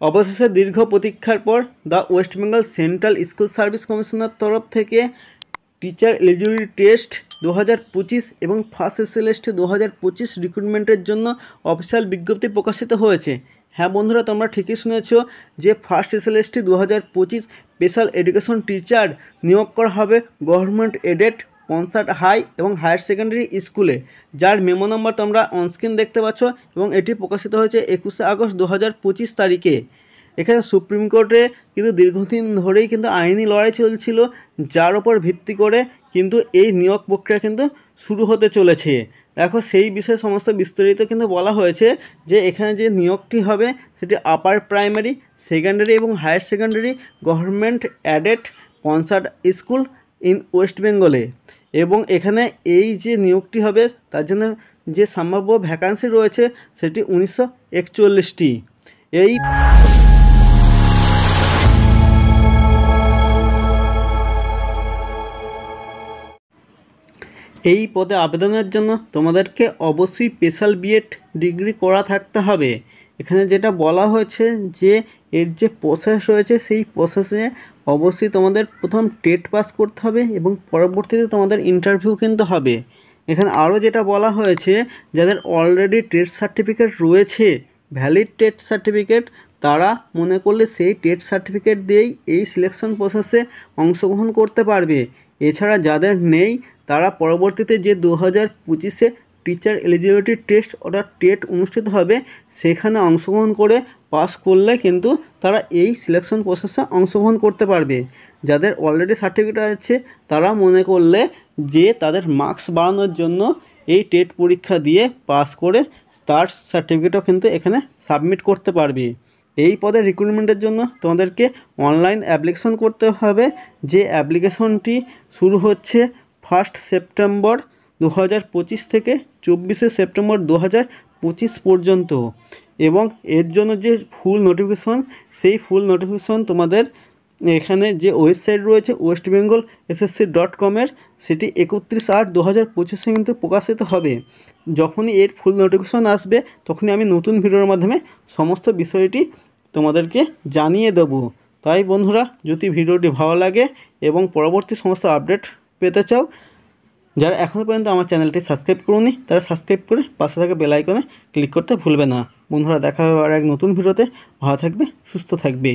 অবশেষে দীর্ঘ প্রতীক্ষার পর the West Bengal central school service কমিশনের তরফ থেকে টিচার এলিজিবিলিটি টেস্ট 2025 এবং ফার্স্ট এসএলএসটি 2025 রিক্রুটমেন্টের জন্য অফিসিয়াল বিজ্ঞপ্তি প্রকাশিত হয়েছে। হ্যাঁ বন্ধুরা, তোমরা ঠিকই শুনেছ যে first SLST 2025 special education teacher নিয়োগ করা হবে গভর্নমেন্ট এডেড কনসার্ট হাই এবং হায়ার সেকেন্ডারি স্কুলে, যার মেমো নম্বর তোমরা অনস্ক্রিন দেখতে পাচ্ছ এবং এটি প্রকাশিত হয়েছে 21 আগস্ট 2025 তারিখে। এখানে সুপ্রিম কোর্টে কিন্তু দীর্ঘদিন ধরেই কিন্তু আইনি লড়াই চলছিল, যার ওপর ভিত্তি করে কিন্তু এই নিয়োগ প্রক্রিয়া কিন্তু শুরু হতে চলেছে। দেখো, সেই বিষয়ে সমস্ত বিস্তারিত কিন্তু বলা হয়েছে যে এখানে যে নিয়োগটি হবে সেটি আপার প্রাইমারি, সেকেন্ডারি এবং higher secondary government aided concert school in west বেঙ্গলে, এবং এখানে এই যে নিয়োগটি হবে তার জন্য যে সম্ভাব্য ভ্যাকান্সি রয়েছে সেটি 1941টি। এই পদে আবেদনের জন্য তোমাদেরকে অবশ্যই স্পেশাল বিএড ডিগ্রি করা থাকতে হবে। এখানে যেটা বলা হয়েছে যে এর যে প্রসেস রয়েছে সেই প্রসেসে অবশ্যই তোমাদের প্রথম টেট পাস করতে হবে এবং পরবর্তীতে তোমাদের ইন্টারভিউ কিন্তু হবে। এখানে আরও যেটা বলা হয়েছে, যাদের অলরেডি টেট সার্টিফিকেট রয়েছে, ভ্যালিড টেট সার্টিফিকেট, তারা মনে করলে সেই টেট সার্টিফিকেট দিয়েই এই সিলেকশন প্রসেসে অংশগ্রহণ করতে পারবে। এছাড়া যাদের নেই তারা পরবর্তীতে যে 2025-এ টিচার এলিজিবিলিটি টেস্ট অর্থাৎ টেট অনুষ্ঠিত হবে সেখানে অংশগ্রহণ করে পাস করলে কিন্তু তারা এই সিলেকশন প্রসেসে অংশগ্রহণ করতে পারবে। যাদের অলরেডি সার্টিফিকেট আছে তারা মনে করলে যে তাদের মার্কস বাড়ানোর জন্য এই টেট পরীক্ষা দিয়ে পাস করে তার সার্টিফিকেটও কিন্তু এখানে সাবমিট করতে পারবে। এই পদে রিক্রুটমেন্টের জন্য তোমাদেরকে অনলাইন অ্যাপ্লিকেশন করতে হবে, যে অ্যাপ্লিকেশনটি শুরু হচ্ছে 1 সেপ্টেম্বর 2025 থেকে 24 সেপ্টেম্বর 2025 পর্যন্ত, এবং এর জন্য যে ফুল নোটিফিকেশন সেই ফুল নোটিফিকেশন তোমাদের এখানে যে ওয়েবসাইট রয়েছে westbengalssc.com-এর সেটি 31/8/2025 কিন্তু প্রকাশিত হবে। যখনই এর ফুল নোটিফিকেশন আসবে তখনই আমি নতুন ভিডিওর মাধ্যমে সমস্ত বিষয়টি তোমাদেরকে জানিয়ে দেবো। তাই বন্ধুরা, যদি ভিডিওটি ভালো লাগে এবং পরবর্তী সমস্ত আপডেট পেতে চাও, যারা এখনও পর্যন্ত আমার চ্যানেলটি সাবস্ক্রাইব করোনি তারা সাবস্ক্রাইব করে পাশে থাকা বেল আইকনে ক্লিক করতে ভুলবে না। বন্ধুরা, দেখা হবে আর এক নতুন ভিডিওতে। ভালো থাকবে, সুস্থ থাকবে।